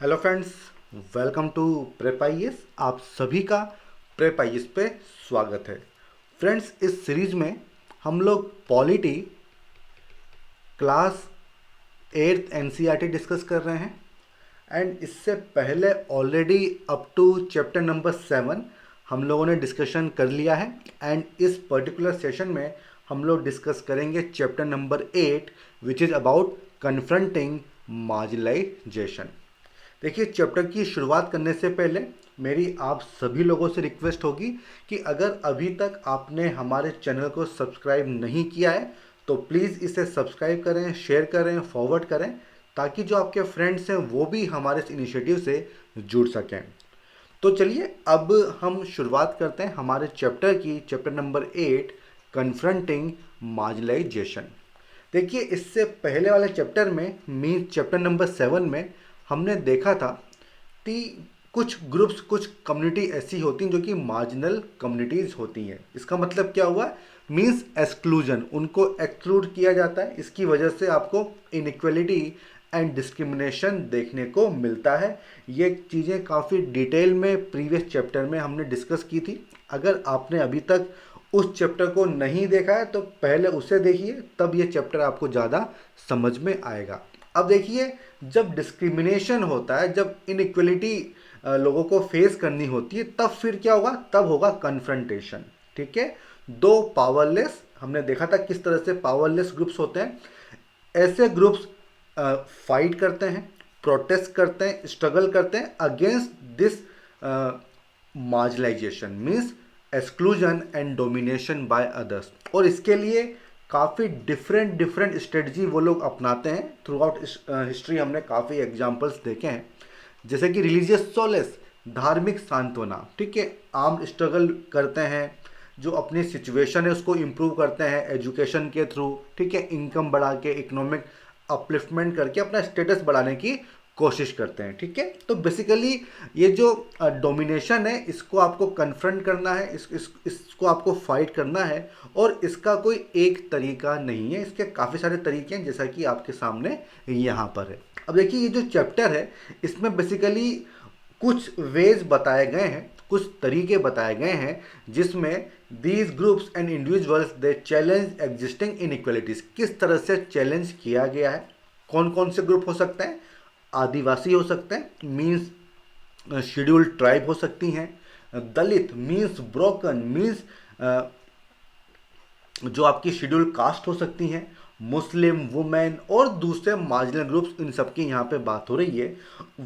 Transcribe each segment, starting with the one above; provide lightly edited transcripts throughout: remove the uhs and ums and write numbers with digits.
Hello friends, welcome to prep IAS. आप सभी का प्रेप आईएएस पे स्वागत है। फ्रेंड्स, इस सीरीज में हम लोग polity class 8th NCERT discuss कर रहे हैं एंड इससे पहले already up to chapter number 7 हम लोगों ने डिस्कशन कर लिया है एंड इस पर्टिकुलर सेशन में हम लोग डिस्कस करेंगे chapter number 8 which is about confronting marginalisation. देखिए, चैप्टर की शुरुआत करने से पहले मेरी आप सभी लोगों से रिक्वेस्ट होगी कि अगर अभी तक आपने हमारे चैनल को सब्सक्राइब नहीं किया है तो प्लीज़ इसे सब्सक्राइब करें, शेयर करें, फॉरवर्ड करें, ताकि जो आपके फ्रेंड्स हैं वो भी हमारे इस इनिशिएटिव से जुड़ सकें। तो चलिए अब हम शुरुआत करते हैं हमारे चैप्टर की, चैप्टर नंबर 8 कन्फ्रंटिंग मार्जिनलाइजेशन। देखिए, इससे पहले वाले चैप्टर में मीन चैप्टर नंबर 7 में हमने देखा था कि कुछ ग्रुप्स, कुछ कम्युनिटी ऐसी होती हैं जो कि मार्जिनल कम्युनिटीज़ होती हैं। इसका मतलब क्या हुआ? मीन्स एक्सक्लूजन, उनको एक्सक्लूड किया जाता है। इसकी वजह से आपको इनइक्वलिटी एंड डिस्क्रिमिनेशन देखने को मिलता है। ये चीज़ें काफ़ी डिटेल में प्रीवियस चैप्टर में हमने डिस्कस की थी। अगर आपने अभी तक उस चैप्टर को नहीं देखा है तो पहले उसे देखिए, तब ये चैप्टर आपको ज़्यादा समझ में आएगा। अब देखिए, जब डिस्क्रिमिनेशन होता है, जब इनइक्वलिटी लोगों को फेस करनी होती है, तब फिर क्या होगा? तब होगा कन्फ्रंटेशन। ठीक है, दो पावरलेस, हमने देखा था किस तरह से पावरलेस ग्रुप्स होते हैं। ऐसे ग्रुप्स फाइट करते हैं, प्रोटेस्ट करते हैं, स्ट्रगल करते हैं against this marginalisation, means exclusion and domination by others. और इसके लिए काफ़ी डिफरेंट डिफरेंट स्ट्रेटजी वो लोग अपनाते हैं। थ्रू आउट हिस्ट्री हमने काफ़ी एग्जाम्पल्स देखे हैं, जैसे कि रिलीजियस सोलेस, धार्मिक सांत्वना। ठीक है, आर्म्ड स्ट्रगल करते हैं, जो अपनी सिचुएशन है उसको इम्प्रूव करते हैं एजुकेशन के थ्रू। ठीक है, इनकम बढ़ा के, इकोनॉमिक अपलिफ्टमेंट करके अपना स्टेटस बढ़ाने की कोशिश करते हैं। ठीक है, तो बेसिकली ये जो डोमिनेशन है इसको आपको कन्फ्रंट करना है, इसको आपको फाइट करना है। और इसका कोई एक तरीका नहीं है, इसके काफ़ी सारे तरीके हैं, जैसा कि आपके सामने यहाँ पर है। अब देखिए, ये जो चैप्टर है इसमें बेसिकली कुछ वेज बताए गए हैं, कुछ तरीके बताए गए हैं जिसमें these groups and individuals they challenge existing inequalities, किस तरह से चैलेंज किया गया है। कौन कौन से ग्रुप हो सकते हैं? आदिवासी हो सकते हैं, मीन्स शेड्यूल्ड ट्राइब हो सकती हैं। दलित मीन्स ब्रोकन, मीन्स जो आपकी शेड्यूल कास्ट हो सकती हैं। मुस्लिम, वुमेन और दूसरे मार्जिनल ग्रुप्स, इन सब की यहाँ पे बात हो रही है।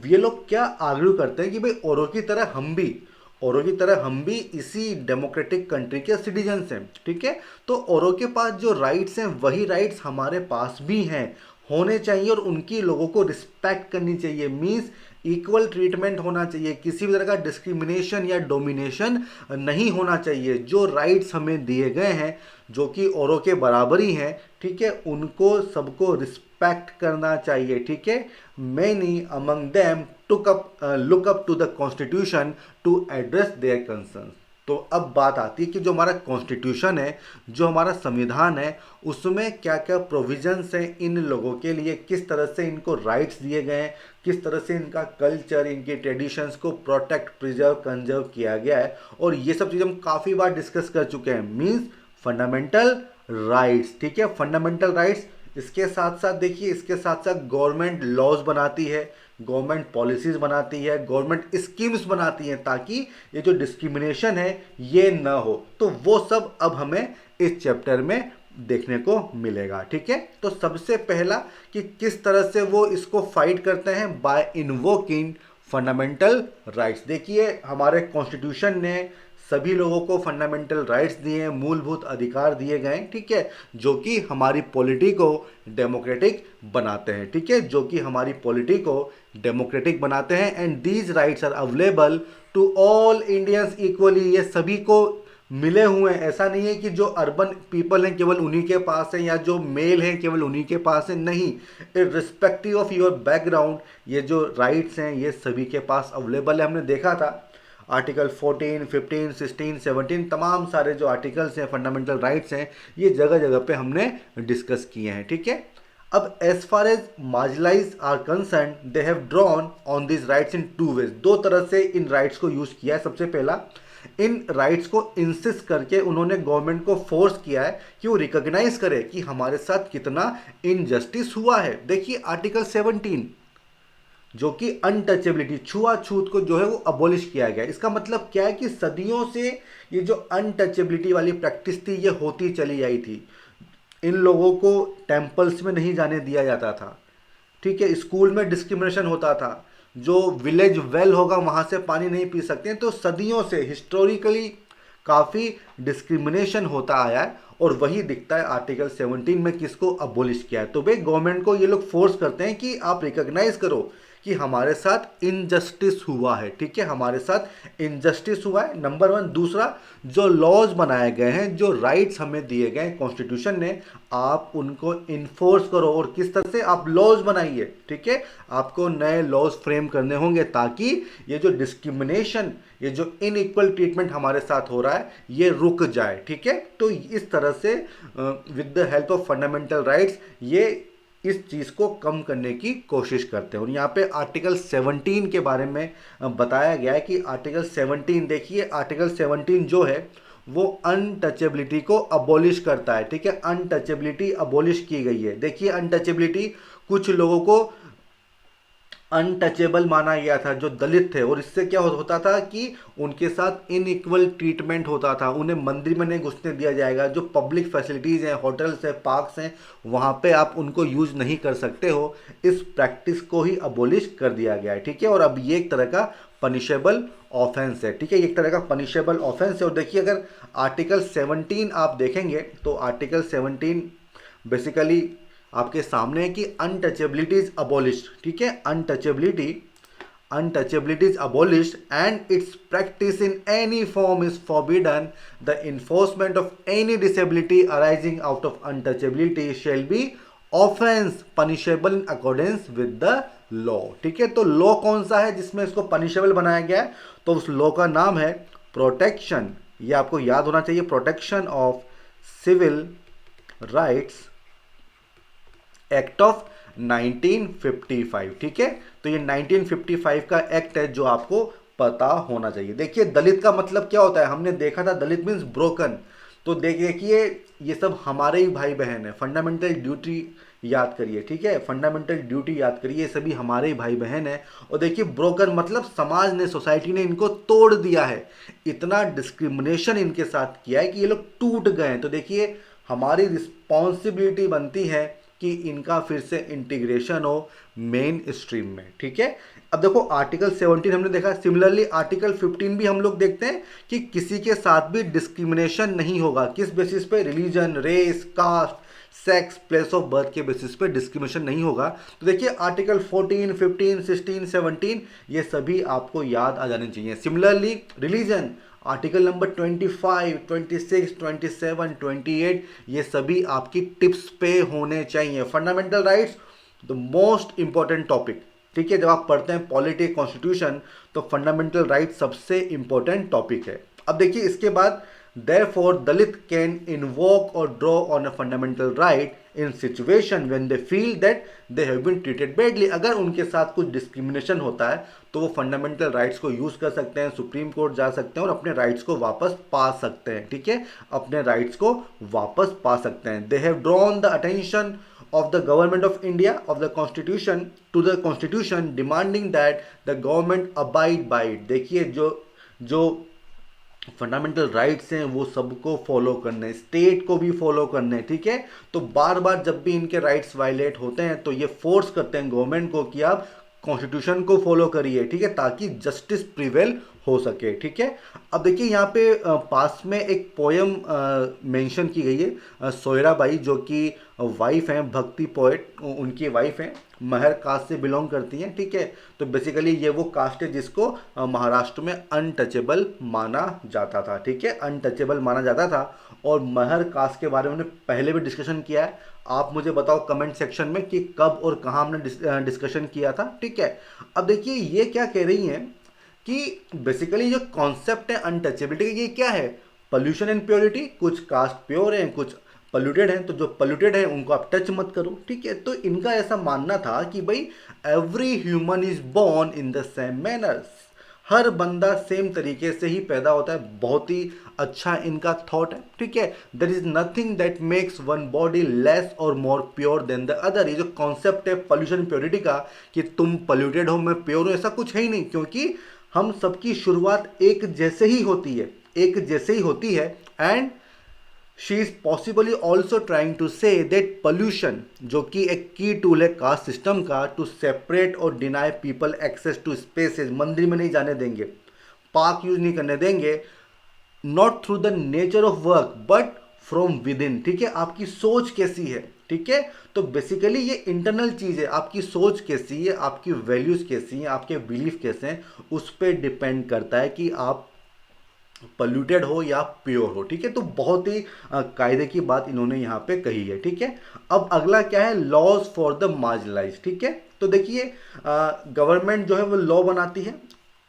ये लोग क्या आर्ग्यू करते हैं कि भाई औरों की तरह हम भी इसी डेमोक्रेटिक कंट्री के सिटीजन्स हैं। ठीक है, तो औरों के पास जो राइट्स हैं वही राइट्स हमारे पास भी हैं, होने चाहिए, और उनकी लोगों को रिस्पेक्ट करनी चाहिए। मीन्स इक्वल ट्रीटमेंट होना चाहिए, किसी भी तरह का डिस्क्रिमिनेशन या डोमिनेशन नहीं होना चाहिए। जो राइट्स हमें दिए गए हैं, जो कि औरों के बराबर ही हैं, ठीक है, उनको सबको रिस्पेक्ट करना चाहिए। ठीक है, many among them took up look up to the constitution to address their concern. तो अब बात आती है कि जो हमारा कॉन्स्टिट्यूशन है, जो हमारा संविधान है, उसमें क्या क्या प्रोविजंस हैं इन लोगों के लिए, किस तरह से इनको राइट्स दिए गए हैं, किस तरह से इनका कल्चर, इनके ट्रेडिशंस को प्रोटेक्ट, प्रिजर्व, कंजर्व किया गया है। और ये सब चीज़ हम काफ़ी बार डिस्कस कर चुके हैं। Means fundamental rights. ठीक है, फंडामेंटल राइट्स। इसके साथ साथ देखिए, इसके साथ साथ गवर्नमेंट लॉज बनाती है, गवर्नमेंट पॉलिसीज बनाती है, गवर्नमेंट स्कीम्स बनाती हैं, ताकि ये जो डिस्क्रिमिनेशन है ये ना हो। तो वो सब अब हमें इस चैप्टर में देखने को मिलेगा। ठीक है, तो सबसे पहला कि किस तरह से वो इसको फाइट करते हैं, बाय इन्वोकिंग फंडामेंटल राइट्स। देखिए, हमारे कॉन्स्टिट्यूशन ने सभी लोगों को फंडामेंटल राइट्स दिए हैं, मूलभूत अधिकार दिए गए हैं। ठीक है, जो कि हमारी पॉलिटी को डेमोक्रेटिक बनाते हैं। ठीक है, जो कि हमारी पॉलिटी को डेमोक्रेटिक बनाते हैं। And these rights are available to all Indians equally. ये सभी को मिले हुए हैं। ऐसा नहीं है कि जो अर्बन पीपल हैं केवल उन्हीं के पास है, या जो मेल हैं केवल उन्हीं के पास है। नहीं, इर्रिस्पेक्टिव ऑफ योर बैकग्राउंड, ये जो राइट्स हैं ये सभी के पास अवेलेबल है। हमने देखा था आर्टिकल 14, 15, 16, 17, तमाम सारे जो आर्टिकल्स हैं, फंडामेंटल राइट्स हैं, ये जगह जगह पे हमने डिस्कस किए हैं। ठीक है, अब as far as marginalise are concern, they have drawn on this rights in two ways, दो तरह से इन राइट्स को यूज किया है। सबसे पहला, इन राइट्स को इंसिस्ट करके उन्होंने गवर्नमेंट को फोर्स किया है कि वो रिकॉग्नाइज करे कि हमारे साथ कितना इनजस्टिस हुआ है। देखिए आर्टिकल 17 जो कि अनटचेबिलिटी, छुआछूत को जो है वो अबोलिश किया गया। इसका मतलब क्या है कि सदियों से ये जो अनटचेबिलिटी वाली प्रैक्टिस थी ये होती चली आई थी। इन लोगों को टेम्पल्स में नहीं जाने दिया जाता था, ठीक है, स्कूल में डिस्क्रिमिनेशन होता था, जो विलेज वेल होगा वहाँ से पानी नहीं पी सकते हैं। तो सदियों से हिस्टोरिकली काफ़ी डिस्क्रिमिनेशन होता आया है और वही दिखता है आर्टिकल 17 में किसको अबोलिश किया है। तो भाई गवर्नमेंट को ये लोग फोर्स करते हैं कि आप रिकॉग्नाइज करो कि हमारे साथ इनजस्टिस हुआ है, ठीक है, हमारे साथ इनजस्टिस हुआ है, नंबर वन। दूसरा, जो लॉज बनाए गए हैं, जो राइट्स हमें दिए गए हैं कॉन्स्टिट्यूशन ने, आप उनको इन्फोर्स करो। और किस तरह से? आप लॉज बनाइए, ठीक है, आपको नए लॉज फ्रेम करने होंगे ताकि ये जो डिस्क्रिमिनेशन, ये जो इनइक्वल ट्रीटमेंट हमारे साथ हो रहा है ये रुक जाए, ठीक है। तो इस तरह से with the help of fundamental rights ये इस चीज़ को कम करने की कोशिश करते हैं। और यहाँ पे आर्टिकल 17 के बारे में बताया गया है कि आर्टिकल 17, देखिए आर्टिकल 17 जो है वो अनटचेबिलिटी को अबॉलिश करता है, ठीक है, अनटचेबिलिटी अबॉलिश की गई है। देखिए अनटचेबिलिटी, कुछ लोगों को अनटचेबल माना गया था जो दलित थे, और इससे क्या होता था कि उनके साथ इनइक्वल ट्रीटमेंट होता था। उन्हें मंदिर में नहीं घुसने दिया जाएगा, जो पब्लिक फैसिलिटीज़ हैं, होटल्स हैं, पार्क्स हैं, वहाँ पे आप उनको यूज नहीं कर सकते हो। इस प्रैक्टिस को ही अबोलिश कर दिया गया है, ठीक है। और अब ये एक तरह का पनिशेबल ऑफेंस है, ठीक है, एक तरह का पनिशेबल ऑफेंस है। और देखिए अगर आर्टिकल 17 आप देखेंगे तो आर्टिकल 17 बेसिकली आपके सामने है कि अनटचेबिलिटी इज अबॉलिश्ड, ठीक है, untouchability is abolished and it's practice in any form is forbidden. The enforcement of any disability arising out of untouchability shall be offence punishable in accordance with the law, ठीक है। तो law कौन सा है जिसमें इसको पनिशेबल बनाया गया है? तो उस लॉ का नाम है प्रोटेक्शन, ये आपको याद होना चाहिए, protection of civil rights act of 1955, ठीक है। तो ये 1955 का एक्ट है जो आपको पता होना चाहिए। देखिए दलित का मतलब क्या होता है, हमने देखा था दलित मीन्स ब्रोकन। तो देखिए ये सब हमारे ही भाई बहन है, फंडामेंटल ड्यूटी याद करिए, ठीक है, फंडामेंटल ड्यूटी याद करिए, ये सभी हमारे ही भाई बहन है। और देखिए ब्रोकन मतलब समाज ने, सोसाइटी ने इनको तोड़ दिया है, इतना डिस्क्रिमिनेशन इनके साथ किया है कि ये लोग टूट गए हैं। तो देखिए हमारी रिस्पॉन्सिबिलिटी बनती है कि इनका फिर से इंटीग्रेशन हो मेन स्ट्रीम में, ठीक है। अब देखो आर्टिकल 17 हमने देखा, सिमिलरली आर्टिकल 15 भी हम लोग देखते हैं कि किसी के साथ भी डिस्क्रिमिनेशन नहीं होगा। किस बेसिस पे? Religion, race, caste, sex, place of birth के बेसिस पे डिस्क्रिमिनेशन नहीं होगा। तो देखिए आर्टिकल 14, 15, 16, 17 ये सभी आपको याद आ जाने चाहिए। सिमिलरली रिलीजन, आर्टिकल नंबर 25, 26, 27, 28 ये सभी आपकी टिप्स पे होने चाहिए। Fundamental rights the most important topic, ठीक है, जब आप पढ़ते हैं पॉलिटी कॉन्स्टिट्यूशन तो फंडामेंटल राइट सबसे इंपॉर्टेंट टॉपिक है। अब देखिए इसके बाद therefore dalit can invoke or draw on a fundamental right in situation when they feel that they have been treated badly। अगर उनके साथ कुछ डिस्क्रिमिनेशन होता है तो वो फंडामेंटल राइट्स को यूज कर सकते हैं, सुप्रीम कोर्ट जा सकते हैं और अपने राइट्स को वापस पा सकते हैं, ठीक है, अपने राइट्स को वापस पा सकते हैं। दे have drawn the attention of the government of India of the constitution to the constitution demanding that the government abide by it। देखिए जो फंडामेंटल राइट्स हैं वो सबको फॉलो करने, स्टेट को भी फॉलो करने, ठीक है। तो बार बार जब भी इनके राइट्स वायलेट होते हैं तो ये फोर्स करते हैं गवर्नमेंट को कि आप कॉन्स्टिट्यूशन को फॉलो करिए, ठीक है, ताकि जस्टिस प्रिवेल हो सके, ठीक है। अब देखिए यहाँ पे पास में एक पोयम मेंशन की गई है, सोयराबाई जो कि वाइफ हैं, भक्ति पोएट उनकी वाइफ हैं, महर कास्ट से बिलोंग करती हैं, ठीक है। तो बेसिकली ये वो कास्ट है जिसको महाराष्ट्र में अनटचेबल माना जाता था, ठीक है, अनटचेबल माना जाता था। और महर कास्ट के बारे में हमने पहले भी डिस्कशन किया है, आप मुझे बताओ कमेंट सेक्शन में कि कब और कहाँ हमने डिस्कशन किया था, ठीक है। अब देखिए ये क्या कह रही हैं कि बेसिकली जो कॉन्सेप्ट है अनटचेबिलिटी, ये क्या है? पोल्यूशन एंड प्योरिटी, कुछ कास्ट प्योर हैं, कुछ पॉल्यूटेड हैं, तो जो पॉल्यूटेड है उनको आप टच मत करो, ठीक है। तो इनका ऐसा मानना था कि भाई every human is born in the same manner, हर बंदा सेम तरीके से ही पैदा होता है। बहुत ही अच्छा इनका थॉट है, ठीक है। There is nothing that makes one body less और more pure than the other. ये जो कॉन्सेप्ट है पॉल्यूशन प्योरिटी का कि तुम पॉल्यूटेड हो मैं प्योर हूं, ऐसा कुछ है ही नहीं, क्योंकि हम सबकी शुरुआत एक जैसे ही होती है, एक जैसे ही होती है। And she is possibly also trying to say that pollution, जो कि एक की टूल है कास्ट सिस्टम का, टू सेपरेट और deny people access to spaces, मंदिर में नहीं जाने देंगे, पार्क यूज नहीं करने देंगे, not through the nature of work but from with in, ठीक है। आपकी सोच कैसी है, ठीक है। तो बेसिकली ये इंटरनल चीज़ है, आपकी सोच कैसी है, आपकी वैल्यूज कैसी हैं, आपके बिलीफ कैसे हैं, उस पर डिपेंड करता है कि आप पोल्यूटेड हो या प्योर हो, ठीक है। तो बहुत ही कायदे की बात इन्होंने यहाँ पे कही है, ठीक है। अब अगला क्या है, लॉज फॉर द मार्जिनलाइज, ठीक है। तो देखिए गवर्नमेंट जो है वो लॉ बनाती है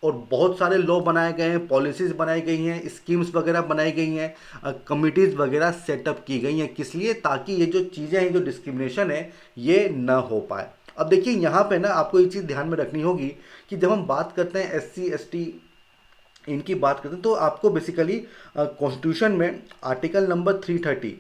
और बहुत सारे लॉ बनाए गए हैं, पॉलिसीज बनाई गई हैं, स्कीम्स वगैरह बनाई गई हैं, कमिटीज़ वगैरह सेटअप की गई हैं, किस लिए, ताकि ये जो चीज़ें हैं, जो डिस्क्रिमिनेशन है ये ना हो पाए। अब देखिए यहाँ पे ना आपको एक चीज़ ध्यान में रखनी होगी कि जब हम बात करते हैं SC ST इनकी बात करते हैं, तो आपको बेसिकली कॉन्स्टिट्यूशन में आर्टिकल नंबर 330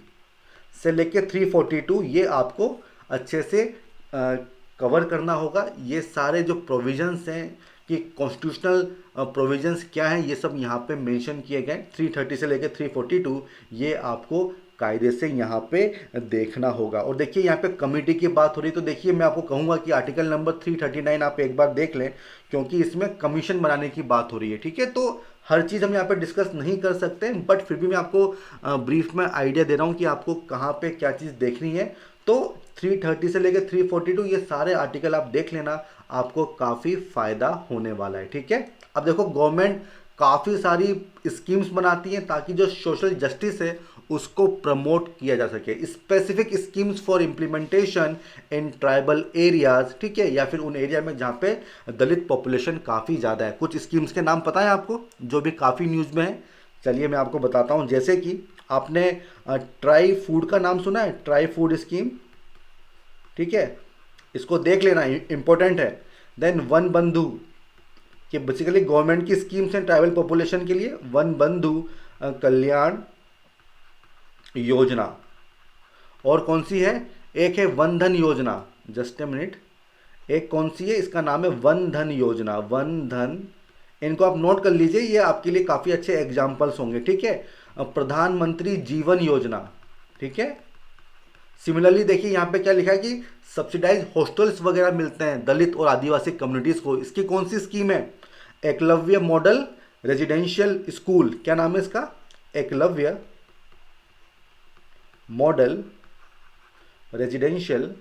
से लेके 342 ये आपको अच्छे से कवर करना होगा। ये सारे जो प्रोविजंस हैं कि कॉन्स्टिट्यूशनल प्रोविजंस क्या हैं, ये सब यहाँ पे मेंशन किए गए। 330 से लेके 342 ये आपको कायदे से यहाँ पे देखना होगा। और देखिए यहाँ पे कमेटी की बात हो रही, तो देखिए मैं आपको कहूँगा कि आर्टिकल नंबर 339 आप एक बार देख लें, क्योंकि इसमें कमीशन बनाने की बात हो रही है, ठीक है। तो हर चीज़ हम यहाँ पे डिस्कस नहीं कर सकते, बट फिर भी मैं आपको ब्रीफ में आइडिया दे रहा हूँ कि आपको कहाँ पे क्या चीज़ देखनी है। तो 330 से लेकर 342 ये सारे आर्टिकल आप देख लेना, आपको काफ़ी फ़ायदा होने वाला है, ठीक है। अब देखो गवर्नमेंट काफ़ी सारी स्कीम्स बनाती हैं ताकि जो सोशल जस्टिस है उसको प्रमोट किया जा सके। Specific schemes for implementation in tribal areas, ठीक है, या फिर उन एरिया में जहाँ पे दलित पॉपुलेशन काफ़ी ज़्यादा है। कुछ स्कीम्स के नाम पता है आपको जो भी काफ़ी न्यूज़ में है? चलिए मैं आपको बताता हूँ। जैसे कि आपने ट्राई फूड का नाम सुना है, ट्राई फूड स्कीम, ठीक है, इसको देख लेना, इंपॉर्टेंट है। देन वन बंधु, कि बेसिकली गवर्नमेंट की स्कीम्स हैं ट्राइबल पॉपुलेशन के लिए। वन बंधु कल्याण योजना, और कौन सी है, एक है वन धन योजना, जस्ट ए मिनट, एक कौन सी है, इसका नाम है वन धन योजना, वन धन, इनको आप नोट कर लीजिए, ये आपके लिए काफ़ी अच्छे एग्जाम्पल्स होंगे, ठीक है। प्रधानमंत्री जीवन योजना, ठीक है। सिमिलरली देखिए यहाँ पे क्या लिखा है कि सब्सिडाइज हॉस्टल्स वगैरह मिलते हैं दलित और आदिवासी कम्युनिटीज़ को। इसकी कौन सी स्कीम है, एकलव्य मॉडल रेजिडेंशियल स्कूल, क्या नाम है इसका, एकलव्य मॉडल रेजिडेंशियल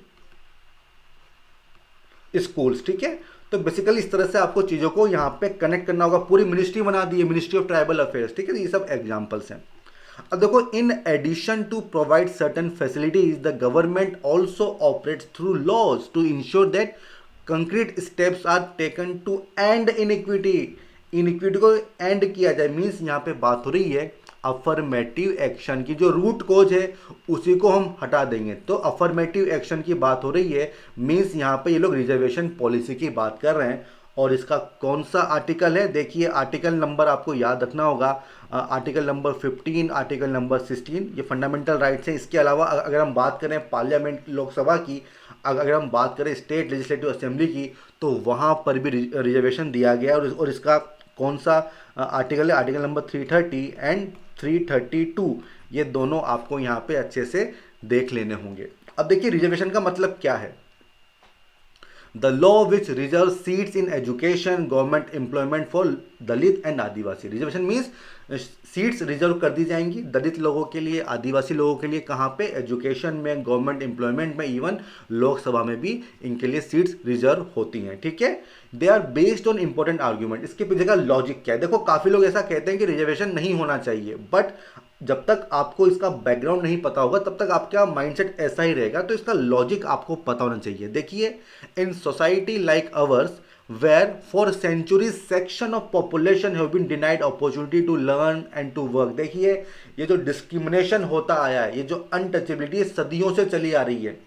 स्कूल्स, ठीक है। तो बेसिकली इस तरह से आपको चीज़ों को यहाँ पे कनेक्ट करना होगा। पूरी मिनिस्ट्री बना दी है, मिनिस्ट्री ऑफ ट्राइबल अफेयर्स, ठीक है। ये सब एग्जांपल्स हैं। अब देखो, in addition to provide certain facilities the government also operates through laws to ensure that concrete steps are taken to end inequity, inequity को एंड किया जाए। मीन्स यहाँ पे बात हो रही है अफर्मेटिव एक्शन की, जो रूट कोज है उसी को हम हटा देंगे। तो अफर्मेटिव एक्शन की बात हो रही है, मीन्स यहाँ पे ये लोग रिजर्वेशन पॉलिसी की बात कर रहे हैं। और इसका कौन सा आर्टिकल है, देखिए आर्टिकल नंबर आपको याद रखना होगा, आर्टिकल नंबर 15, आर्टिकल नंबर 16, ये फंडामेंटल राइट्स हैं। इसके अलावा अगर हम बात करें पार्लियामेंट लोकसभा की, अगर हम बात करें स्टेट लेजिस्लेटिव असेंबली की, तो वहाँ पर भी रिजर्वेशन दिया गया है। और इसका कौन सा आर्टिकल है, आर्टिकल नंबर 330 एंड 332, ये दोनों आपको यहाँ पे अच्छे से देख लेने होंगे। अब देखिए रिजर्वेशन का मतलब क्या है, the law which reserve seats in education government employment for Dalit and Adivasi. Reservation means seats reserve कर दी जाएंगी दलित लोगों के लिए, आदिवासी लोगों के लिए, कहाँ पे, एजुकेशन में, गवर्नमेंट एम्प्लॉयमेंट में, इवन लोकसभा में भी इनके लिए सीट्स रिजर्व होती हैं, ठीक है। They are based on important argument. इसके पीछे का लॉजिक क्या है, देखो काफ़ी लोग ऐसा कहते हैं कि रिजर्वेशन नहीं होना चाहिए, बट जब तक आपको इसका बैकग्राउंड नहीं पता होगा तब तक आपका माइंडसेट ऐसा ही रहेगा। तो इसका लॉजिक आपको पता होना चाहिए। देखिए, in society like ours where for centuries section of population have been denied opportunity to learn and to work। देखिए ये जो डिस्क्रिमिनेशन होता आया है, ये जो अनटचेबिलिटी सदियों से चली आ रही है,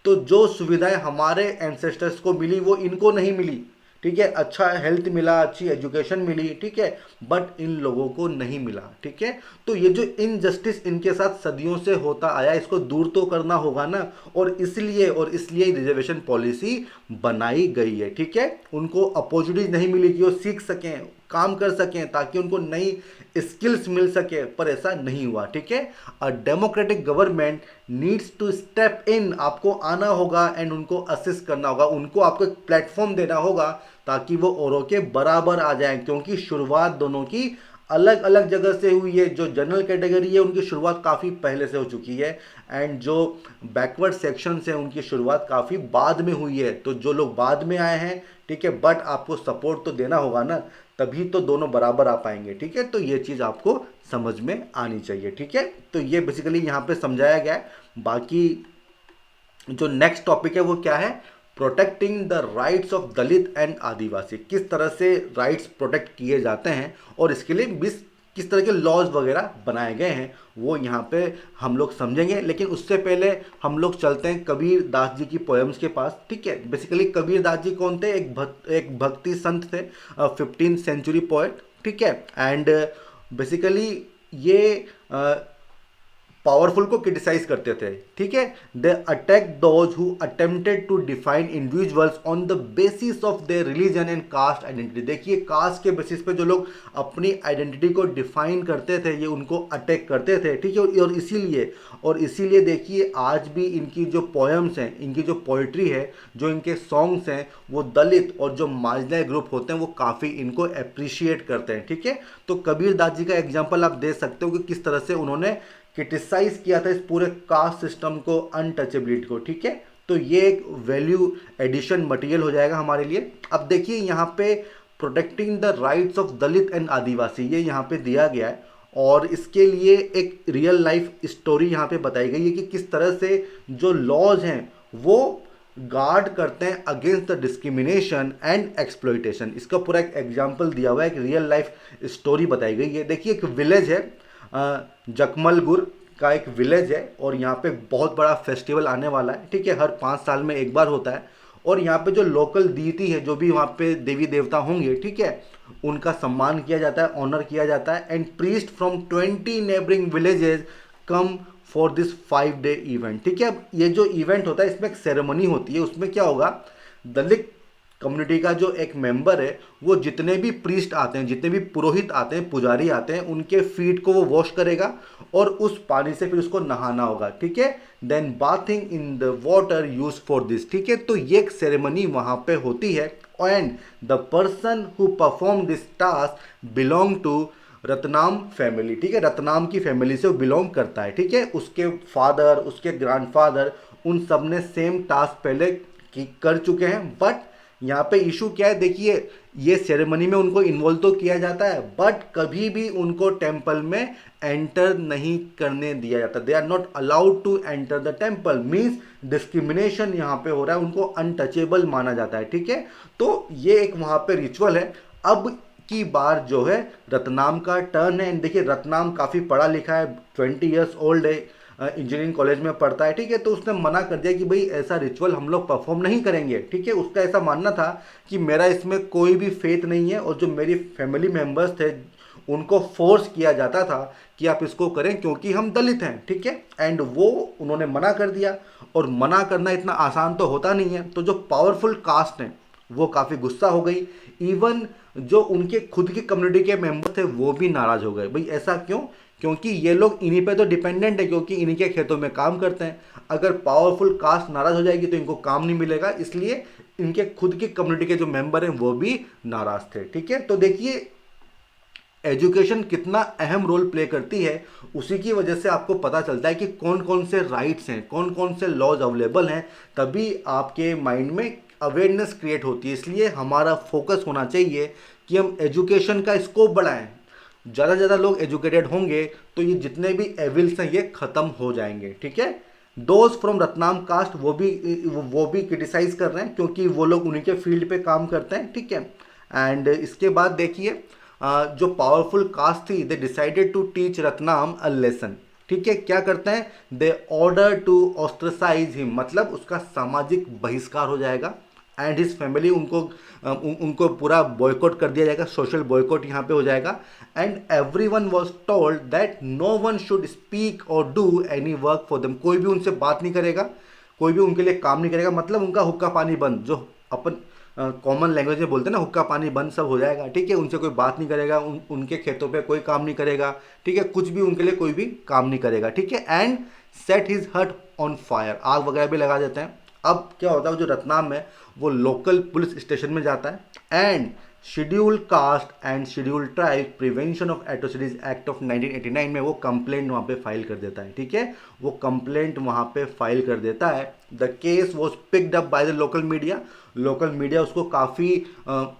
तो जो सुविधाएं हमारे एंसेस्टर्स को मिली वो इनको नहीं मिली, ठीक है, अच्छा हेल्थ मिला, अच्छी एजुकेशन मिली, ठीक है, बट इन लोगों को नहीं मिला, ठीक है। तो ये जो इनजस्टिस इनके साथ सदियों से होता आया, इसको दूर तो करना होगा ना, और इसलिए रिजर्वेशन पॉलिसी बनाई गई है, ठीक है। उनको अपॉर्चुनिटीज नहीं मिली कि वो सीख सकें, काम कर सकें, ताकि उनको नई स्किल्स मिल सके, पर ऐसा नहीं हुआ, ठीक है। A democratic government needs to step in, आपको आना होगा एंड उनको असिस्ट करना होगा, उनको आपको एक प्लेटफॉर्म देना होगा ताकि वो औरों के बराबर आ जाएं, क्योंकि शुरुआत दोनों की अलग अलग जगह से हुई है। जो जनरल कैटेगरी है उनकी शुरुआत काफ़ी पहले से हो चुकी है, एंड जो बैकवर्ड सेक्शन है उनकी शुरुआत काफ़ी बाद में हुई है। तो जो लोग बाद में आए हैं, ठीक है, बट आपको सपोर्ट तो देना होगा ना, तभी तो दोनों बराबर आ पाएंगे, ठीक है। तो ये चीज़ आपको समझ में आनी चाहिए, ठीक है। तो ये बेसिकली यहाँ पे समझाया गया है। बाकी जो नेक्स्ट टॉपिक है वो क्या है, protecting the rights of Dalit and Adivasi. किस तरह से राइट्स प्रोटेक्ट किए जाते हैं और इसके लिए किस तरह के लॉज वगैरह बनाए गए हैं, वो यहाँ पे हम लोग समझेंगे। लेकिन उससे पहले हम लोग चलते हैं कबीर दास जी की पोएम्स के पास, ठीक है। बेसिकली कबीर दास जी कौन थे, एक भक्ति संत थे, 15th सेंचुरी पोएट, ठीक है। एंड बेसिकली ये पावरफुल को क्रिटिसाइज करते थे, ठीक है। They attack those who attempted to define individuals on the basis of their religion and caste identity. देखिए कास्ट के बेसिस पे जो लोग अपनी आइडेंटिटी को डिफाइन करते थे, ये उनको अटैक करते थे, ठीक है। और इसीलिए देखिए आज भी इनकी जो पोएम्स हैं, इनकी जो पोइट्री है, जो इनके सॉन्ग्स हैं, वो दलित और जो मार्जिनलाइज्ड ग्रुप होते हैं वो काफ़ी इनको अप्रिशिएट करते हैं, ठीक है। तो कबीर दास जी का एग्जाम्पल आप दे सकते हो कि किस तरह से उन्होंने क्रिटिसाइज किया था इस पूरे कास्ट सिस्टम को, अनटचेबिलिटी को, ठीक है। तो ये एक वैल्यू एडिशन मटेरियल हो जाएगा हमारे लिए। अब देखिए यहाँ पे protecting the rights of Dalit and Adivasi, ये यहाँ पे दिया गया है, और इसके लिए एक रियल लाइफ स्टोरी यहाँ पे बताई गई है कि किस तरह से जो लॉज हैं वो गार्ड करते हैं against the discrimination and exploitation. इसका पूरा एक एग्जाम्पल दिया हुआ है, एक रियल लाइफ स्टोरी बताई गई है। देखिए एक विलेज है, जकमलगुर का एक विलेज है, और यहाँ पे बहुत बड़ा फेस्टिवल आने वाला है, ठीक है, हर 5 साल में एक बार होता है। और यहाँ पे जो लोकल डीटी है, जो भी वहाँ पे देवी देवता होंगे, ठीक है, उनका सम्मान किया जाता है, ऑनर किया जाता है। And priest from 20 neighbouring villages come for this 5-day event, ठीक है। अब ये जो इवेंट होता है इसमें एक सेरेमनी होती है, उसमें क्या होगा, दलित कम्युनिटी का जो एक मेंबर है वो जितने भी प्रीस्ट आते हैं, जितने भी पुरोहित आते हैं, पुजारी आते हैं, उनके फीट को वो वॉश करेगा और उस पानी से फिर उसको नहाना होगा, ठीक है। Then bathing in the water use for this, ठीक है। तो ये एक सेरेमनी वहाँ पे होती है, and the person who perform this task belong to Ratnam family, ठीक है, रत्नाम की फैमिली से वो बिलोंग करता है, ठीक है। उसके फादर, उसके ग्रैंडफादर, उन सब ने सेम टास्क पहले कर चुके हैं। बट यहाँ पे इशू क्या है, देखिए ये सेरेमनी में उनको इन्वॉल्व तो किया जाता है, बट कभी भी उनको टेम्पल में एंटर नहीं करने दिया जाता। They are not allowed to enter the temple, means discrimination यहाँ पे हो रहा है, उनको अनटचेबल माना जाता है, ठीक है। तो ये एक वहाँ पे रिचुअल है। अब की बार जो है रतनाम का टर्न है। देखिए रतनाम काफ़ी पढ़ा लिखा है, 20 ईयर्स ओल्ड है, इंजीनियरिंग कॉलेज में पढ़ता है, ठीक है। तो उसने मना कर दिया कि भाई ऐसा रिचुअल हम लोग परफॉर्म नहीं करेंगे, ठीक है। उसका ऐसा मानना था कि मेरा इसमें कोई भी फेथ नहीं है, और जो मेरी फैमिली मेम्बर्स थे उनको फोर्स किया जाता था कि आप इसको करें क्योंकि हम दलित हैं, ठीक है। एंड वो उन्होंने मना कर दिया, और मना करना इतना आसान तो होता नहीं है। तो जो पावरफुल कास्ट हैं वो काफ़ी गुस्सा हो गई, इवन जो उनके खुद की कम्युनिटी के मेंबर थे वो भी नाराज़ हो गए। भाई ऐसा क्यों, क्योंकि ये लोग इन्हीं पे तो डिपेंडेंट है, क्योंकि इन्हीं के खेतों में काम करते हैं। अगर पावरफुल कास्ट नाराज़ हो जाएगी तो इनको काम नहीं मिलेगा, इसलिए इनके खुद की कम्युनिटी के जो मेंबर हैं वो भी नाराज़ थे, ठीक है। तो देखिए एजुकेशन कितना अहम रोल प्ले करती है, उसी की वजह से आपको पता चलता है कि कौन कौन से राइट्स हैं, कौन कौन से लॉज अवेलेबल हैं, तभी आपके माइंड में अवेयरनेस क्रिएट होती है। इसलिए हमारा फोकस होना चाहिए कि हम एजुकेशन का स्कोप बढ़ाएं। ज़्यादा से ज़्यादा लोग एजुकेटेड होंगे तो ये जितने भी एविल्स हैं ये ख़त्म हो जाएंगे, ठीक है। दोज फ्रॉम रत्नाम कास्ट वो भी क्रिटिसाइज कर रहे हैं क्योंकि वो लोग उन्हीं के फील्ड पे काम करते हैं, ठीक है। एंड इसके बाद देखिए जो पावरफुल कास्ट थी, they decided to teach Ratnam a lesson, ठीक है। क्या करते हैं, they order to ostracise him, मतलब उसका सामाजिक बहिष्कार हो जाएगा। एंड हिज फैमिली, उनको पूरा बॉयकॉट कर दिया जाएगा, सोशल बॉयकॉट यहाँ पे हो जाएगा। And every one was told that no one should speak और do any work for them, कोई भी उनसे बात नहीं करेगा, कोई भी उनके लिए काम नहीं करेगा, मतलब उनका हुक्का पानी बंद, जो अपन कॉमन लैंग्वेज में बोलते हैं ना, हुक्का पानी बंद, सब हो जाएगा, ठीक है। उनसे कोई बात नहीं करेगा, उनके खेतों पे कोई काम नहीं करेगा, ठीक है, कुछ भी उनके लिए कोई भी काम नहीं करेगा, ठीक है। एंड सेट हिज हट ऑन फायर, आग वगैरह भी लगा देते हैं। अब क्या होता है, जो रत्नाम है वो लोकल पुलिस स्टेशन में जाता है and schedule caste and schedule tribe prevention of atrocities act of 1989 में वो कंप्लेंट वहाँ पे फाइल कर देता है, ठीक है। वो कंप्लेंट वहाँ पे फाइल कर देता है। The case was picked up by the local media, local media उसको काफ़ी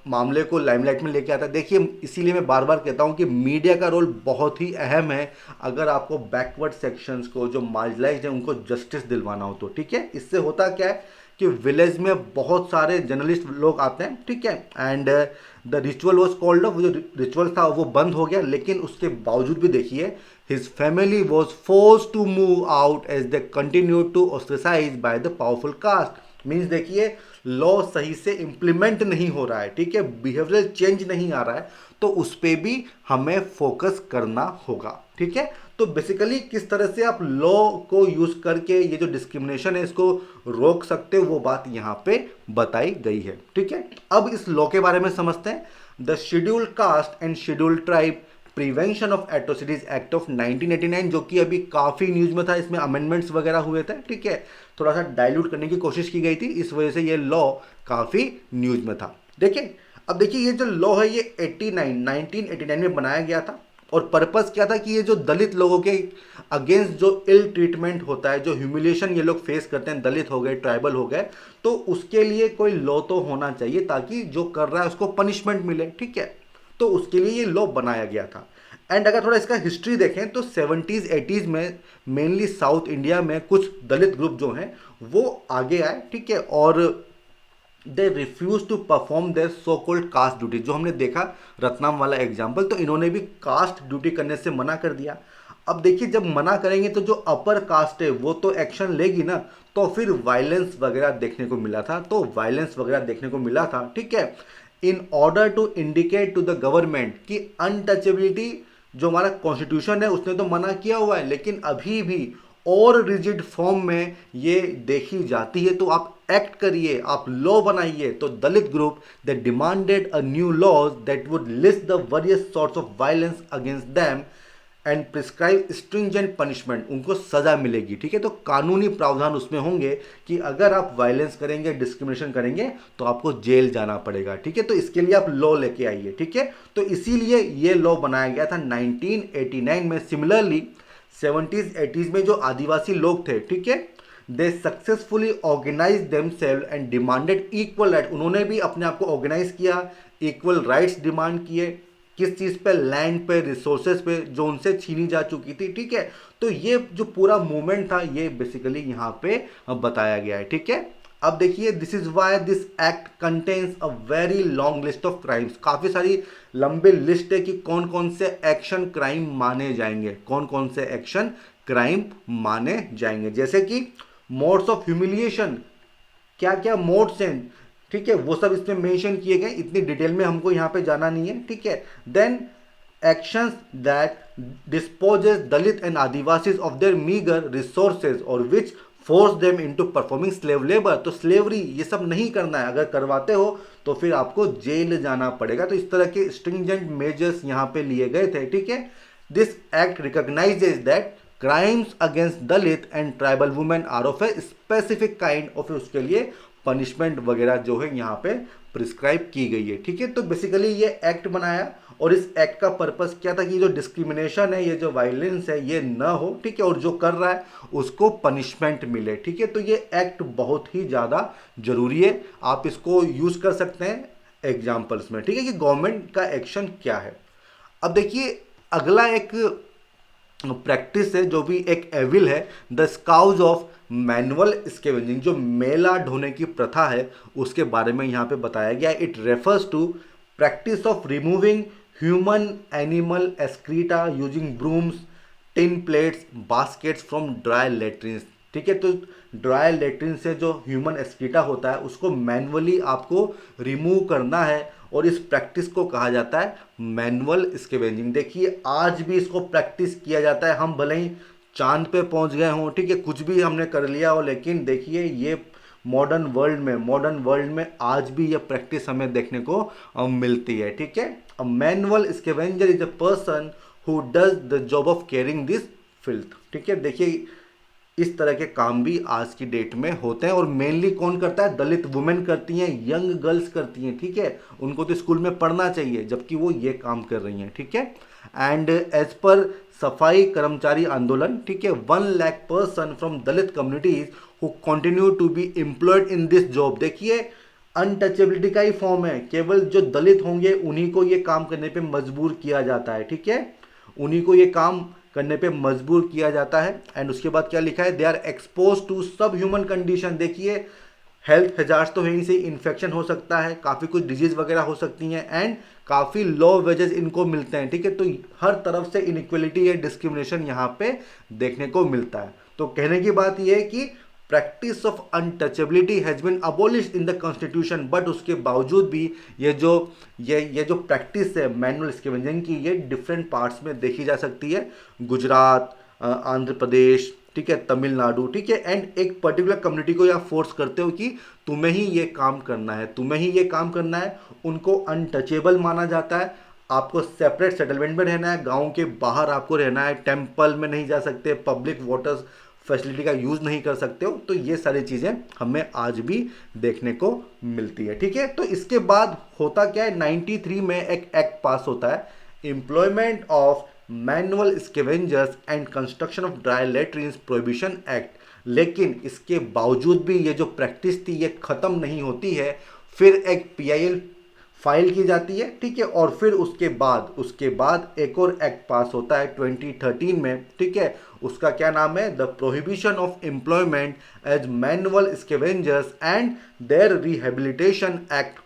मामले को लाइमलाइट में लेके आता है। देखिए, इसीलिए मैं बार बार कहता हूँ कि मीडिया का रोल बहुत ही अहम है अगर आपको बैकवर्ड सेक्शंस को, जो मार्जिनलाइज्ड हैं, उनको जस्टिस दिलवाना हो तो, ठीक है। इससे होता क्या है कि विलेज में बहुत सारे जर्नलिस्ट लोग आते हैं, ठीक है। And the ritual was called off, वो जो रिचुअल था वो बंद हो गया, लेकिन उसके बावजूद भी देखिए his family was force to move out as they continue to ostracise by the powerful caste. Means देखिए, लॉ सही से इम्प्लीमेंट नहीं हो रहा है, ठीक है, बिहेवियरल चेंज नहीं आ रहा है, तो उस पर भी हमें फोकस करना होगा, ठीक है। तो बेसिकली किस तरह से आप लॉ को यूज करके ये जो डिस्क्रिमिनेशन है इसको रोक सकते हो, वो बात यहाँ पे बताई गई है, ठीक है। अब इस लॉ के बारे में समझते हैं। The schedule caste and schedule tribe prevention of atrocities act of 1989, जो कि अभी काफी न्यूज में था, इसमें अमेंडमेंट्स वगैरह हुए थे, ठीक है, थोड़ा सा डाइल्यूट करने की कोशिश की गई थी, इस वजह से ये लॉ काफी न्यूज में था। देखिए, अब देखिए ये जो लॉ है ये 1989 में बनाया गया था, और पर्पस क्या था कि ये जो दलित लोगों के अगेंस्ट जो इल ट्रीटमेंट होता है, जो ह्यूमिलेशन ये लोग फेस करते हैं, दलित हो गए, ट्राइबल हो गए, तो उसके लिए कोई लॉ तो होना चाहिए ताकि जो कर रहा है उसको पनिशमेंट मिले, ठीक है। तो उसके लिए ये लॉ बनाया गया था। एंड अगर थोड़ा इसका हिस्ट्री देखें तो 70s 80s में मेनली साउथ इंडिया में कुछ दलित ग्रुप जो हैं वो आगे आए, ठीक है, और they refuse to perform their so called caste duty. जो हमने देखा रत्नाम वाला एग्जाम्पल, तो इन्होंने भी कास्ट ड्यूटी करने से मना कर दिया। अब देखिए, जब मना करेंगे तो जो अपर कास्ट है वो तो एक्शन लेगी ना, तो फिर वायलेंस वगैरह देखने को मिला था, ठीक है। In order to indicate to the government कि अनटचेबिलिटी जो हमारा कॉन्स्टिट्यूशन है उसने तो मना किया हुआ है, लेकिन अभी भी और रिजिड फॉर्म में ये देखी जाती है, तो आप एक्ट करिए, आप लॉ बनाइए। तो Dalit group they demanded a new laws that would list the various sorts of violence against them and prescribe stringent punishment, उनको सजा मिलेगी, ठीक है। तो कानूनी प्रावधान उसमें होंगे कि अगर आप वायलेंस करेंगे, डिस्क्रिमिनेशन करेंगे, तो आपको जेल जाना पड़ेगा, ठीक है। तो इसके लिए आप लॉ लेके आइए, ठीक है। तो इसीलिए ये लॉ बनाया गया था 1989 में। सिमिलरली 70s 80s में जो आदिवासी लोग थे, ठीक है, they successfully organise themselves and demanded equal right. उन्होंने भी अपने आप को ऑर्गेनाइज किया, इक्वल राइट्स डिमांड किए, किस चीज़ पे, लैंड पे, रिसोर्सेज पे जो उनसे छीनी जा चुकी थी, ठीक है। तो ये जो पूरा मूवमेंट था ये बेसिकली यहाँ पे बताया गया है, ठीक है। अब देखिए, this is why this act contains a very long list of crimes. काफ़ी सारी लंबी लिस्ट है कि कौन कौन से एक्शन क्राइम माने जाएंगे, कौन कौन से एक्शन क्राइम माने जाएंगे, जैसे कि मोड्स ऑफ ह्यूमिलिएशन, क्या क्या मोड्स हैं, ठीक है, वो सब इसमें मेंशन किए गए, इतनी डिटेल में हमको यहाँ पे जाना नहीं है, ठीक है। Then actions that dispossess Dalit and Adivasis of their meagre resources और which force them into performing slave labour. तो स्लेवरी ये सब नहीं करना है, अगर करवाते हो तो फिर आपको जेल जाना पड़ेगा। तो इस तरह के स्ट्रिंजेंट मेजर्स यहाँ पे लिए गए थे, ठीक है। This act recognises that crimes against Dalit and tribal women are of a specific kind of, उसके लिए पनिशमेंट वगैरह जो है यहाँ पे प्रिस्क्राइब की गई है, ठीक है। तो बेसिकली ये एक्ट बनाया, और इस एक्ट का पर्पस क्या था कि जो डिस्क्रिमिनेशन है, ये जो वायलेंस है, ये ना हो, ठीक है, और जो कर रहा है उसको पनिशमेंट मिले, ठीक है। तो ये एक्ट बहुत ही ज़्यादा जरूरी है, आप इसको यूज़ कर सकते हैं एग्जाम्पल्स में, ठीक है, कि गवर्नमेंट का एक्शन क्या है। अब देखिए, अगला एक प्रैक्टिस है जो भी एक एविल है, द स्काउज ऑफ मैनुअल स्केवेंजिंग, जो मेला ढोने की प्रथा है उसके बारे में यहाँ पे बताया गया। It refers to practice of removing human animal excreta using brooms, tin plates, baskets from dry latrines. ठीक है, तो ड्राई लेट्रिन से जो ह्यूमन एक्सक्रीटा होता है उसको मैनुअली आपको रिमूव करना है, और इस प्रैक्टिस को कहा जाता है मैनुअल स्केवेंजिंग। देखिए आज भी इसको प्रैक्टिस किया जाता है, हम भले ही चांद पे पहुंच गए हों, ठीक है, कुछ भी हमने कर लिया हो, लेकिन देखिए ये मॉडर्न वर्ल्ड में आज भी ये प्रैक्टिस हमें देखने को मिलती है। ठीक है, a manual scavenger is a person who does the job of carrying this filth. ठीक है, देखिए इस तरह के काम भी आज की डेट में होते हैं, और मेनली कौन करता है? दलित वुमेन करती हैं, यंग गर्ल्स करती हैं। ठीक है, उनको तो स्कूल में पढ़ना चाहिए जबकि वो ये काम कर रही हैं। ठीक है, एंड एज पर सफाई कर्मचारी आंदोलन, ठीक है, 1 lakh person from Dalit communities who continue to be employed in this job. देखिए अनटचेबिलिटी का ही फॉर्म है, केवल जो दलित होंगे उन्हीं को ये काम करने पे मजबूर किया जाता है। ठीक है, उन्हीं को ये काम करने पे मजबूर किया जाता है। एंड उसके बाद क्या लिखा है? दे आर एक्सपोज टू सब ह्यूमन कंडीशन। देखिए हेल्थ हजार्ड तो यहीं से इन्फेक्शन हो सकता है, काफ़ी कुछ डिजीज वगैरह हो सकती हैं, एंड काफ़ी लो वेजेस इनको मिलते हैं। ठीक है, तो हर तरफ से इनइक्वलिटी या डिस्क्रिमिनेशन यहाँ पे देखने को मिलता है। तो कहने की बात यह है कि practice of untouchability has been abolished in the constitution, but उसके बावजूद भी ये जो प्रैक्टिस है मैनुअल स्केवेंजिंग की, ये डिफरेंट पार्ट्स में देखी जा सकती है। गुजरात, आंध्र प्रदेश, ठीक है, तमिलनाडु, ठीक है, एंड एक पर्टिकुलर कम्युनिटी को या फोर्स करते हो कि तुम्हें ही ये काम करना है, तुम्हें ही ये काम करना है। उनको अनटचेबल माना जाता है, आपको सेपरेट सेटलमेंट में रहना है, गांव के बाहर आपको रहना है, टेम्पल में नहीं जा सकते, पब्लिक वाटर्स फैसिलिटी का यूज़ नहीं कर सकते हो। तो ये सारी चीज़ें हमें आज भी देखने को मिलती है। ठीक है, तो इसके बाद होता क्या है, 93 में एक एक्ट पास होता है, employment of manual scavengers and construction of dry latrines prohibition act. लेकिन इसके बावजूद भी ये जो प्रैक्टिस थी ये ख़त्म नहीं होती है। फिर एक PIL फाइल की जाती है, ठीक है, और फिर उसके बाद एक और एक्ट पास होता है 2013 में। ठीक है, उसका क्या नाम है? The prohibition of employment as manual scavengers and their rehabilitation act.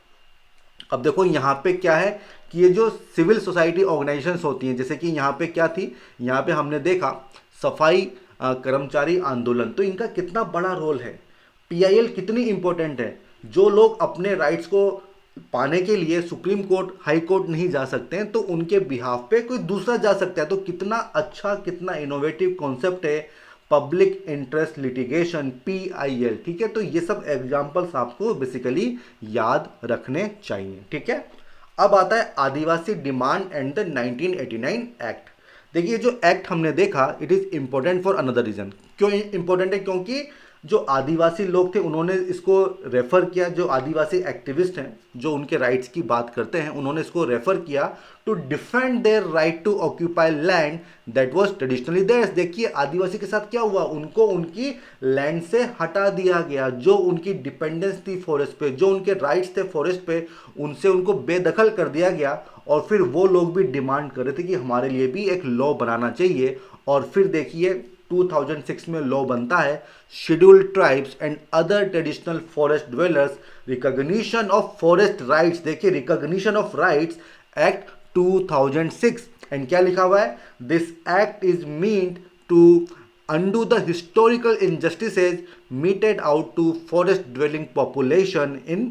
अब देखो यहाँ पे क्या है कि ये जो सिविल सोसाइटी ऑर्गेनाइजेशंस होती हैं, जैसे कि यहाँ पे क्या थी, यहाँ पे हमने देखा सफाई कर्मचारी आंदोलन, तो इनका कितना बड़ा रोल है, PIL कितनी इंपॉर्टेंट है। जो लोग अपने राइट्स को पाने के लिए सुप्रीम कोर्ट, हाई कोर्ट नहीं जा सकते हैं, तो उनके बिहाफ पे कोई दूसरा जा सकता है। तो कितना अच्छा, कितना इनोवेटिव कॉन्सेप्ट है पब्लिक इंटरेस्ट लिटिगेशन, PIL। ठीक है, तो ये सब एग्जांपल्स आपको बेसिकली याद रखने चाहिए। ठीक है, अब आता है Adivasi demand and the 1989 act. देखिए जो एक्ट हमने देखा, it is important for another reason. क्यों इंपॉर्टेंट है? क्योंकि जो आदिवासी लोग थे उन्होंने इसको रेफर किया, जो आदिवासी एक्टिविस्ट हैं जो उनके राइट्स की बात करते हैं, उन्होंने इसको रेफर किया to defend their right to occupy land that was traditionally theirs. देखिए आदिवासी के साथ क्या हुआ, उनको उनकी लैंड से हटा दिया गया, जो उनकी डिपेंडेंस थी फॉरेस्ट पे, जो उनके राइट्स थे फॉरेस्ट पे, उनसे उनको बेदखल कर दिया गया। और फिर वो लोग भी डिमांड कर रहे थे कि हमारे लिए भी एक लॉ बनाना चाहिए। और फिर देखिए 2006 में लॉ बनता है, scheduled tribes and other traditional forest dwellers recognition of forest rights. देखिए recognition of rights act 2006। And क्या लिखा हुआ है? This act is meant to undo the historical injustices meted out to forest dwelling population in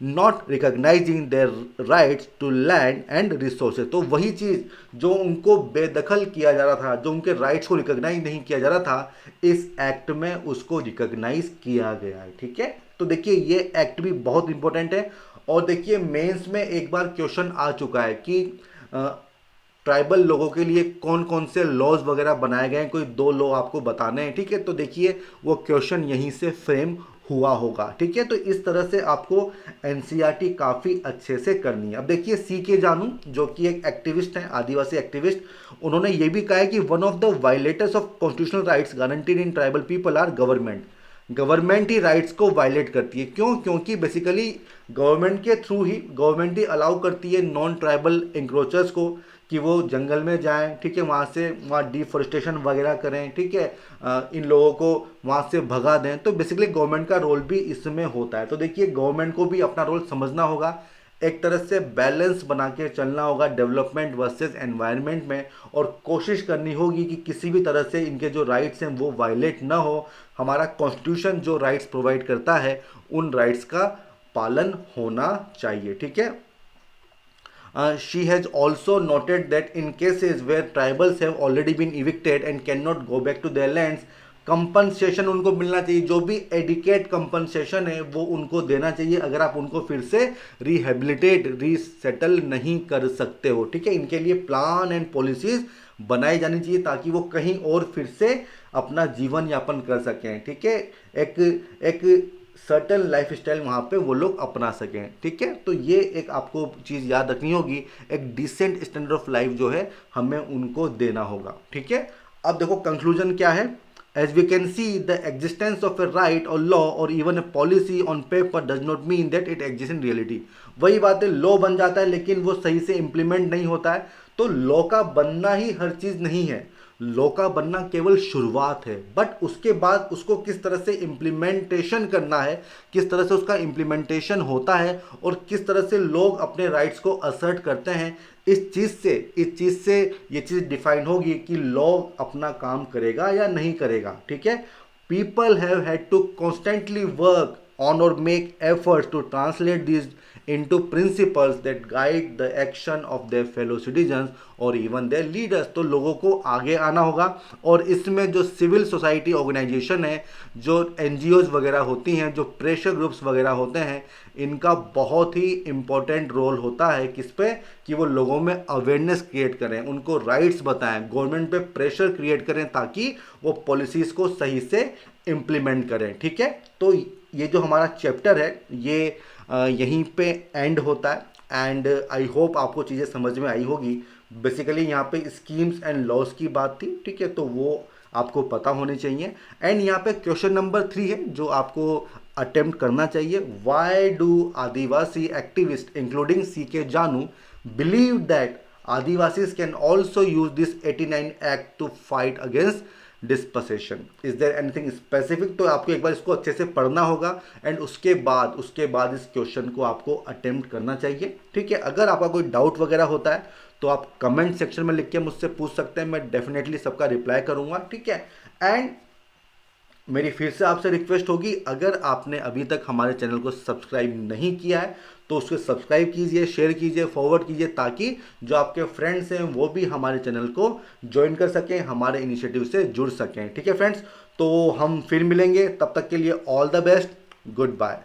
not recognizing their rights to land and resources। तो वही चीज़ जो उनको बेदखल किया जा रहा था, जो उनके राइट्स को रिकॉग्नाइज नहीं किया जा रहा था, इस एक्ट में उसको रिकॉग्नाइज किया गया है। ठीक है, तो देखिए ये एक्ट भी बहुत इंपॉर्टेंट है। और देखिए मेंस में एक बार क्वेश्चन आ चुका है कि ट्राइबल लोगों के लिए कौन कौन से लॉज वगैरह बनाए गए हैं, कोई 2 लॉ आपको बताने हैं। ठीक है, तो देखिए वो क्वेश्चन यहीं से फ्रेम हुआ होगा। ठीक है, तो इस तरह से आपको NCERT काफ़ी अच्छे से करनी है। अब देखिए CK जानू जो कि एक एक्टिविस्ट हैं, आदिवासी एक्टिविस्ट, उन्होंने ये भी कहा है कि one of the violators of constitutional rights guaranteed in tribal people are government. Government ही राइट्स को वायलेट करती है। क्यों? क्योंकि बेसिकली गवर्नमेंट के थ्रू ही गवर्नमेंट ही अलाउ करती है नॉन ट्राइबल इंक्रोचर्स को कि वो जंगल में जाएं, ठीक है, वहाँ से वहाँ डिफोरेस्टेशन वगैरह करें, ठीक है, इन लोगों को वहाँ से भगा दें। तो बेसिकली गवर्नमेंट का रोल भी इसमें होता है। तो देखिए गवर्नमेंट को भी अपना रोल समझना होगा, एक तरह से बैलेंस बना के चलना होगा डेवलपमेंट वर्सेस एनवायरनमेंट में, और कोशिश करनी होगी कि किसी भी तरह से इनके जो राइट्स हैं वो वायलेट ना हो। हमारा कॉन्स्टिट्यूशन जो राइट्स प्रोवाइड करता है उन राइट्स का पालन होना चाहिए, ठीक है। She has also noted that in cases where tribals have already been evicted and cannot go back to their lands, compensation उनको मिलना चाहिए। जो भी एडिकेट कंपनसेशन है वो उनको देना चाहिए अगर आप उनको फिर से रिहेबिलिटेट रीसेटल नहीं कर सकते हो, ठीक है। इनके लिए प्लान एंड पॉलिसीज बनाई जानी चाहिए ताकि वो कहीं और फिर से अपना जीवन यापन कर सकें, ठीक है। एक एक सर्टन लाइफ स्टाइल वहाँ पे वो लोग अपना सकें, ठीक है। तो ये एक आपको चीज़ याद रखनी होगी, एक डिसेंट स्टैंडर्ड ऑफ लाइफ जो है हमें उनको देना होगा, ठीक है। अब देखो कंक्लूजन क्या है। As we can see, the existence of a right or law or even a policy on paper does not mean that it exists in reality. वही बात है, लॉ बन जाता है लेकिन वो सही से इम्प्लीमेंट नहीं होता है। तो लॉ का बनना ही हर चीज़ नहीं है, लॉ का बनना केवल शुरुआत है, बट उसके बाद उसको किस तरह से इम्प्लीमेंटेशन करना है, किस तरह से उसका इम्प्लीमेंटेशन होता है और किस तरह से लोग अपने राइट्स को असर्ट करते हैं, इस चीज़ से ये चीज़ डिफाइन होगी कि लॉ अपना काम करेगा या नहीं करेगा, ठीक है। People have had to constantly work on or make efforts to translate these into principles that guide the action of their fellow citizens और इवन their leaders। तो लोगों को आगे आना होगा और इसमें जो सिविल सोसाइटी ऑर्गेनाइजेशन है, जो NGOs वगैरह होती हैं, जो प्रेशर ग्रुप्स वगैरह होते हैं, इनका बहुत ही इम्पोर्टेंट रोल होता है किस पे, कि वो लोगों में अवेयरनेस क्रिएट करें, उनको राइट्स बताएं, गवर्नमेंट पे प्रेशर क्रिएट करें ताकि वो पॉलिसीज़ को सही से इम्प्लीमेंट करें, ठीक है। तो ये जो हमारा चैप्टर है ये यहीं पे एंड होता है एंड आई होप आपको चीज़ें समझ में आई होगी। बेसिकली यहाँ पे स्कीम्स एंड लॉज की बात थी, ठीक है, तो वो आपको पता होनी चाहिए। एंड यहाँ पे क्वेश्चन नंबर 3 है जो आपको अटेम्प्ट करना चाहिए। Why do Adivasi activist including CK Janu believe that Adivasis can also use this 89 act to fight against dispossession? Is there anything specific? तो आपको एक बार इसको अच्छे से पढ़ना होगा एंड उसके बाद इस क्वेश्चन को आपको अटेम्प्ट करना चाहिए, ठीक है। अगर आपका कोई डाउट वगैरह होता है तो आप कमेंट सेक्शन में लिख के मुझसे पूछ सकते हैं, मैं डेफिनेटली सबका रिप्लाई करूंगा, ठीक है। एंड मेरी फिर से आपसे रिक्वेस्ट होगी, अगर आपने अभी तक हमारे चैनल को सब्सक्राइब नहीं किया है तो उसको सब्सक्राइब कीजिए, शेयर कीजिए, फॉरवर्ड कीजिए ताकि जो आपके फ्रेंड्स हैं वो भी हमारे चैनल को ज्वाइन कर सकें, हमारे इनिशिएटिव से जुड़ सकें, ठीक है फ्रेंड्स। तो हम फिर मिलेंगे, तब तक के लिए all the best, good bye.